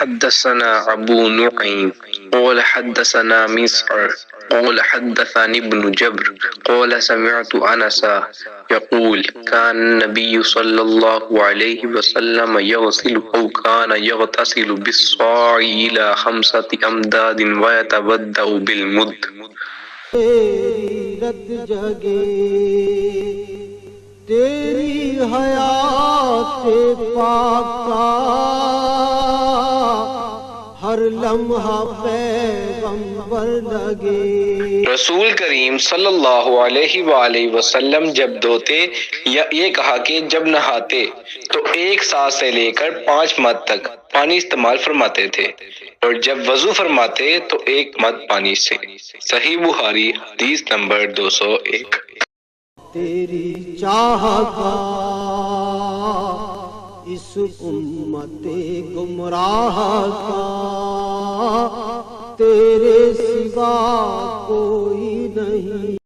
حدثنا ابو نعیم قال حدثنا مسعر قال حدثني ابن جبر قال سمعت انسا يقول كان النبي صلى الله عليه وسلم يغسل أو كان يغتسل بالصاع إلى 5 أمداد ويتبدأ بالمد. تیری رت جگے تیری حیات پاکا ہر لمحہ پیغمبر لگے. رسول کریم صلی اللہ علیہ وآلہ وسلم جب دھوتے یا یہ کہا کہ جب نہاتے تو 1 سا سے لے کر 5 مد تک پانی استعمال فرماتے تھے، اور جب وضو فرماتے تو 1 مد پانی سے. صحیح بخاری حدیث نمبر 201. تیری چاہت کا اس امت گمراہ کا تیرے سوا کوئی نہیں.